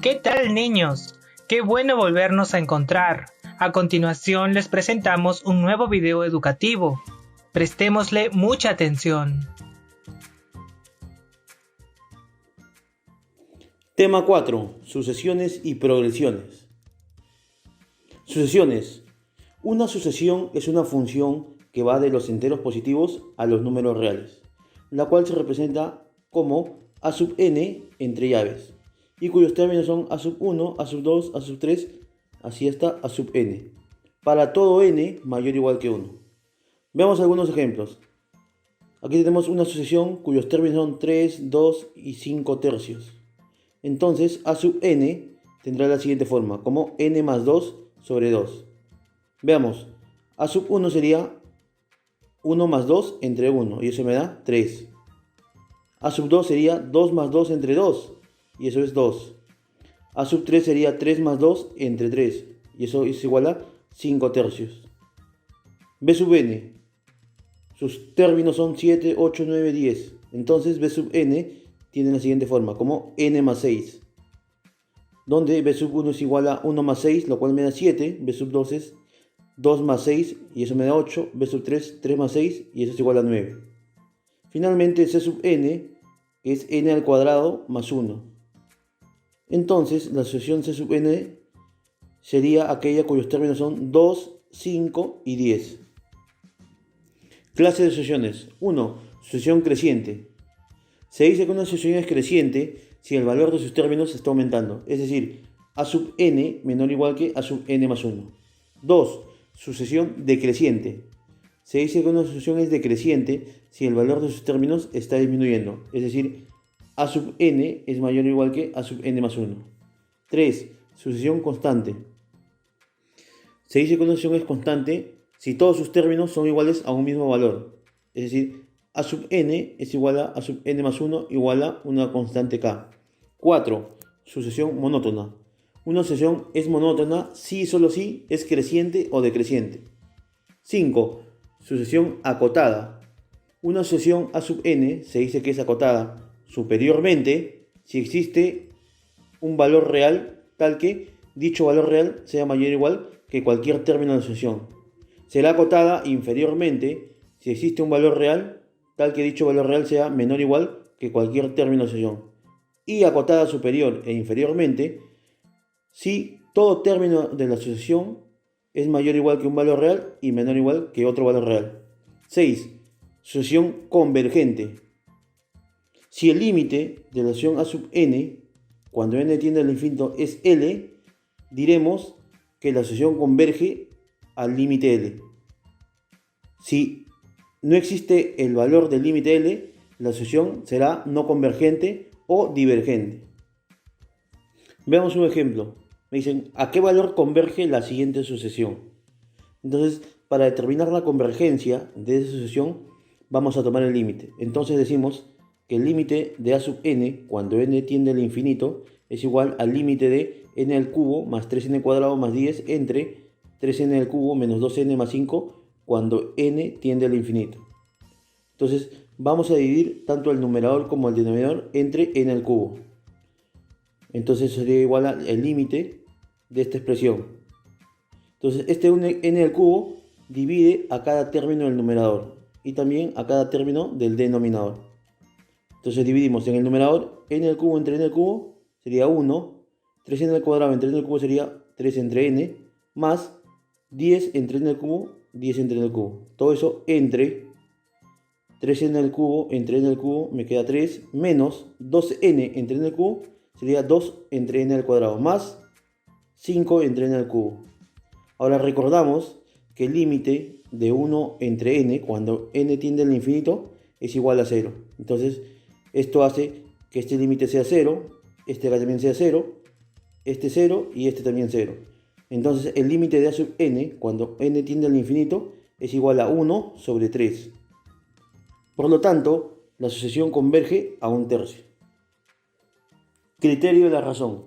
¿Qué tal, niños? Qué bueno volvernos a encontrar. A continuación les presentamos un nuevo video educativo. Prestémosle mucha atención. Tema 4. Sucesiones y progresiones. Sucesiones. Una sucesión es una función que va de los enteros positivos a los números reales, la cual se representa como a sub n entre llaves, y cuyos términos son a sub 1, a sub 2, a sub 3, así hasta a sub n, para todo n mayor o igual que 1. Veamos algunos ejemplos. Aquí tenemos una sucesión cuyos términos son 3, 2 y 5 tercios. Entonces a sub n tendrá la siguiente forma, como n más 2 sobre 2. Veamos, a sub 1 sería 1 más 2 entre 1, y eso me da 3. A sub 2 sería 2 más 2 entre 2, y eso es 2. A sub 3 sería 3 más 2 entre 3, y eso es igual a 5 tercios. B sub n, sus términos son 7, 8, 9, 10. Entonces B sub n tiene la siguiente forma, como n más 6. Donde B sub 1 es igual a 1 más 6, lo cual me da 7. B sub 2 es 2 más 6, y eso me da 8. B sub 3, 3 más 6, y eso es igual a 9. Finalmente, C sub n es n al cuadrado más 1. Entonces, la sucesión C sub n sería aquella cuyos términos son 2, 5 y 10. Clase de sucesiones. 1. Sucesión creciente. Se dice que una sucesión es creciente si el valor de sus términos está aumentando, es decir, a sub n menor o igual que a sub n más 1. 2. Sucesión decreciente. Se dice que una sucesión es decreciente si el valor de sus términos está disminuyendo, es decir, a sub n es mayor o igual que a sub n más 1. 3. Sucesión constante. Se dice que una sucesión es constante si todos sus términos son iguales a un mismo valor, es decir, a sub n es igual a sub n más 1 igual a una constante k. 4. Sucesión monótona. Una sucesión es monótona si y solo si es creciente o decreciente. 5. Sucesión acotada. Una sucesión a sub n se dice que es acotada superiormente si existe un valor real tal que dicho valor real sea mayor o igual que cualquier término de la sucesión. Será acotada inferiormente si existe un valor real tal que dicho valor real sea menor o igual que cualquier término de la sucesión. Y acotada superior e inferiormente si todo término de la sucesión es mayor o igual que un valor real y menor o igual que otro valor real. 6. Sucesión convergente. Si el límite de la sucesión a sub n, cuando n tiende al infinito, es L, diremos que la sucesión converge al límite L. Si no existe el valor del límite L, la sucesión será no convergente o divergente. Veamos un ejemplo. Me dicen, ¿a qué valor converge la siguiente sucesión? Entonces, para determinar la convergencia de esa sucesión, vamos a tomar el límite. Entonces decimos que el límite de a sub n, cuando n tiende al infinito, es igual al límite de n al cubo más 3n cuadrado más 10 entre 3n al cubo menos 2n más 5 cuando n tiende al infinito. Entonces, vamos a dividir tanto el numerador como el denominador entre n al cubo. Entonces sería igual al límite de esta expresión. Entonces este n al cubo divide a cada término del numerador y también a cada término del denominador. Entonces dividimos en el numerador n al cubo entre n al cubo sería 1, 3n al cuadrado entre n al cubo sería 3 entre n, más 10 entre n al cubo, 10 entre n al cubo. Todo eso entre 3n al cubo entre n al cubo me queda 3, menos 2n entre n al cubo sería 2 entre n al cuadrado, más 5 entre n al cubo. Ahora recordamos que el límite de 1 entre n, cuando n tiende al infinito, es igual a 0. Entonces, esto hace que este límite sea 0, este acá también sea 0, este 0 y este también 0. Entonces, el límite de a sub n, cuando n tiende al infinito, es igual a 1 sobre 3. Por lo tanto, la sucesión converge a un tercio. Criterio de la razón.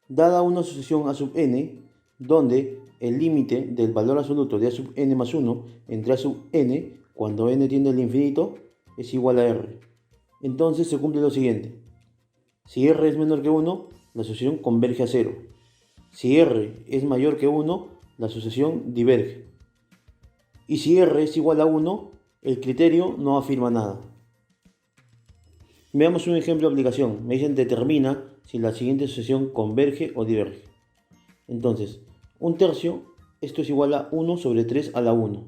Dada una sucesión a sub n, donde el límite del valor absoluto de a sub n más 1 entre a sub n, cuando n tiende al infinito, es igual a r. Entonces se cumple lo siguiente. Si r es menor que 1, la sucesión converge a 0. Si R es mayor que 1, la sucesión diverge. Y si R es igual a 1, el criterio no afirma nada. Veamos un ejemplo de aplicación. Me dicen determina si la siguiente sucesión converge o diverge. Entonces, un tercio, esto es igual a 1 sobre 3 a la 1.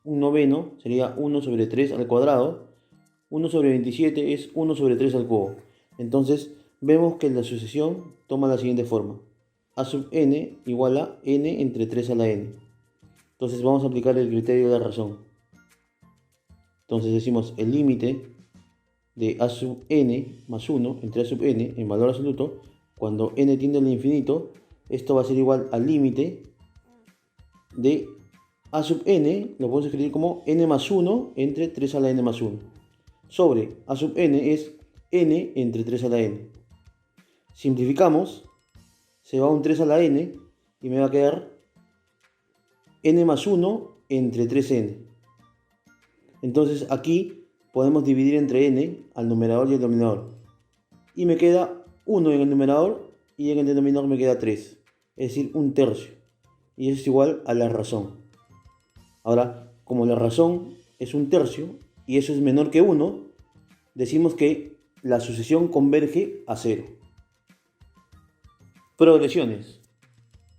Un noveno sería 1 sobre 3 al cuadrado. 1 sobre 27 es 1 sobre 3 al cubo. Entonces, vemos que la sucesión toma la siguiente forma. A sub n igual a n entre 3 a la n. Entonces vamos a aplicar el criterio de la razón. Entonces decimos el límite de a sub n más 1 entre a sub n en valor absoluto, cuando n tiende al infinito, esto va a ser igual al límite de a sub n, lo podemos escribir como n más 1 entre 3 a la n más 1, sobre a sub n es n entre 3 a la n. Simplificamos, se va un 3 a la n y me va a quedar n más 1 entre 3n. Entonces aquí podemos dividir entre n al numerador y el denominador. Y me queda 1 en el numerador y en el denominador me queda 3. Es decir, un tercio. Y eso es igual a la razón. Ahora, como la razón es un tercio y eso es menor que 1, decimos que la sucesión converge a 0. Progresiones.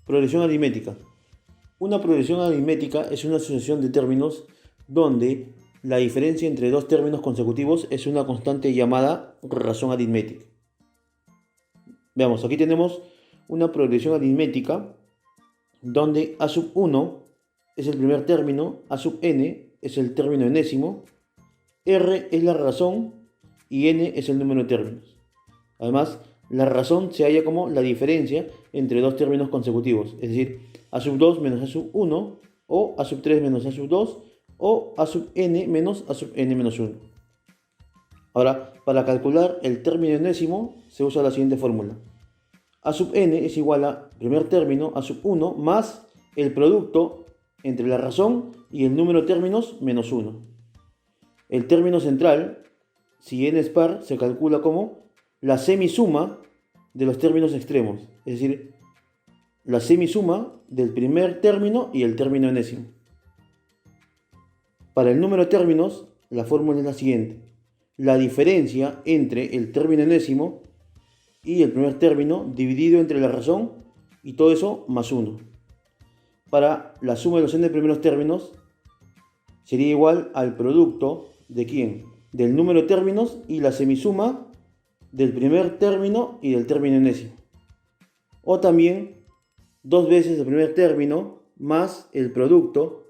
Progresión aritmética. Una progresión aritmética es una sucesión de términos donde la diferencia entre dos términos consecutivos es una constante llamada razón aritmética. Veamos, aquí tenemos una progresión aritmética donde a sub 1 es el primer término, a sub n es el término enésimo, r es la razón y n es el número de términos. Además, la razón se halla como la diferencia entre dos términos consecutivos, es decir, a sub 2 menos a sub 1, o a sub 3 menos a sub 2, o a sub n menos a sub n menos 1. Ahora, para calcular el término enésimo se usa la siguiente fórmula. A sub n es igual a primer término, a sub 1, más el producto entre la razón y el número de términos menos 1. El término central, si n es par, se calcula como la semisuma de los términos extremos, es decir, la semisuma del primer término y el término enésimo. Para el número de términos, la fórmula es la siguiente. La diferencia entre el término enésimo y el primer término dividido entre la razón y todo eso más 1. Para la suma de los n primeros términos sería igual al producto de ¿quién? Del número de términos y la semisuma del primer término y del término enésimo. O también 2 veces el primer término más el producto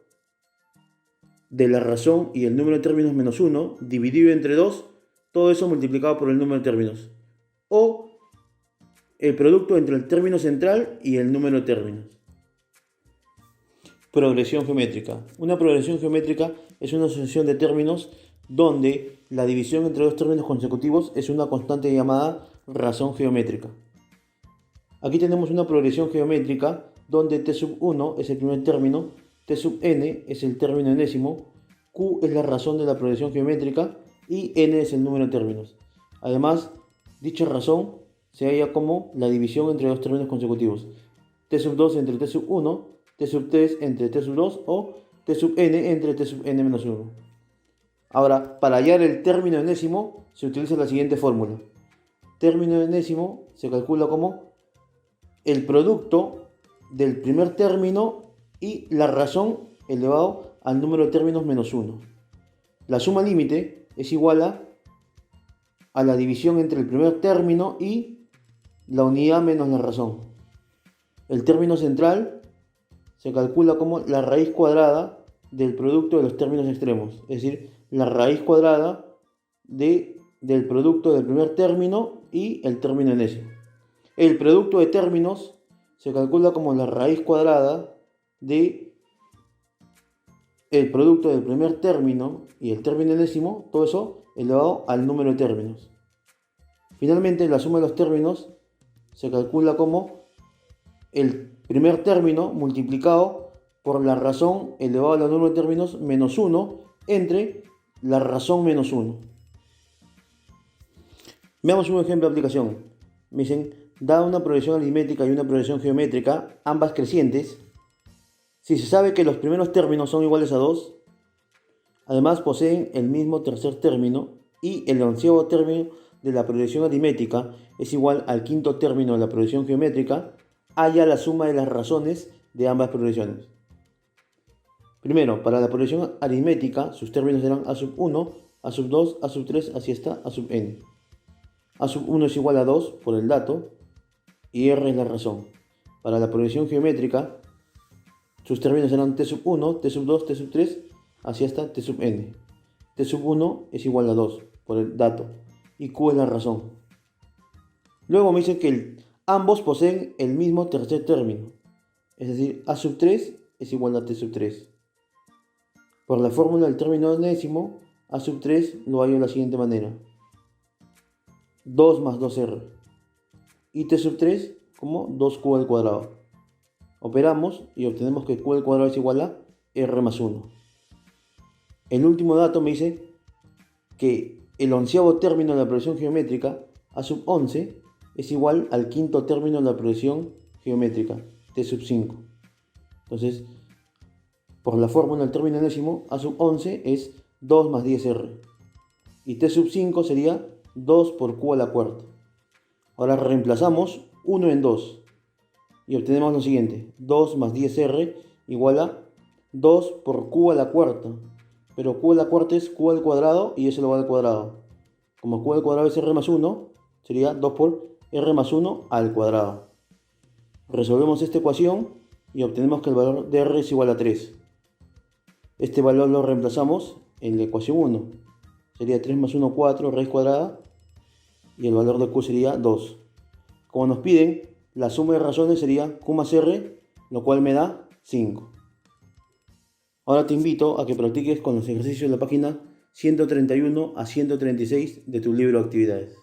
de la razón y el número de términos menos 1 dividido entre 2, todo eso multiplicado por el número de términos. O el producto entre el término central y el número de términos. Progresión geométrica. Una progresión geométrica es una sucesión de términos donde la división entre dos términos consecutivos es una constante llamada razón geométrica. Aquí tenemos una progresión geométrica donde t sub 1 es el primer término, t sub n es el término enésimo, q es la razón de la progresión geométrica y n es el número de términos. Además, dicha razón se halla como la división entre dos términos consecutivos, t sub 2 entre t sub 1, t sub 3 entre t sub 2 o t sub n entre t sub n menos 1. Ahora, para hallar el término enésimo se utiliza la siguiente fórmula. Término enésimo se calcula como el producto del primer término y la razón elevado al número de términos menos 1. La suma límite es igual a la división entre el primer término y la unidad menos la razón. El término central se calcula como la raíz cuadrada del producto de los términos extremos, es decir, la raíz cuadrada del producto del primer término y el término enésimo. El producto de términos se calcula como la raíz cuadrada del producto del primer término y el término enésimo, todo eso elevado al número de términos. Finalmente, la suma de los términos se calcula como el primer término multiplicado por la razón elevado al número de términos menos 1 entre la razón menos 1. Veamos un ejemplo de aplicación. Me dicen, dada una progresión aritmética y una progresión geométrica, ambas crecientes, si se sabe que los primeros términos son iguales a 2, además poseen el mismo tercer término y el onceavo término de la progresión aritmética es igual al quinto término de la progresión geométrica, haya la suma de las razones de ambas progresiones. Primero, para la progresión aritmética, sus términos serán a sub 1, a sub 2, a sub 3, así está, a sub n. A sub 1 es igual a 2 por el dato y r es la razón. Para la progresión geométrica, sus términos serán t sub 1, t sub 2, t sub 3, así está, t sub n. T sub 1 es igual a 2 por el dato y q es la razón. Luego me dice que ambos poseen el mismo tercer término, es decir, a sub 3 es igual a t sub 3. Por la fórmula del término enésimo, a sub 3 lo hallo de la siguiente manera: 2 más 2r y t sub 3 como 2q al cuadrado. Operamos y obtenemos que q al cuadrado es igual a r más 1. El último dato me dice que el onceavo término de la progresión geométrica, a sub 11, es igual al quinto término de la progresión geométrica, t sub 5. Entonces, por la fórmula del término enésimo, a sub 11 es 2 más 10r. Y t sub 5 sería 2 por q a la cuarta. Ahora reemplazamos 1 en 2 y obtenemos lo siguiente: 2 más 10r igual a 2 por q a la cuarta. Pero q a la cuarta es q al cuadrado y eso lo va al cuadrado. Como q al cuadrado es r más 1, sería 2 por r más 1 al cuadrado. Resolvemos esta ecuación y obtenemos que el valor de r es igual a 3. Este valor lo reemplazamos en la ecuación 1. Sería 3 más 1, 4, raíz cuadrada. Y el valor de q sería 2. Como nos piden, la suma de razones sería q más r, lo cual me da 5. Ahora te invito a que practiques con los ejercicios de la página 131 a 136 de tu libro de actividades.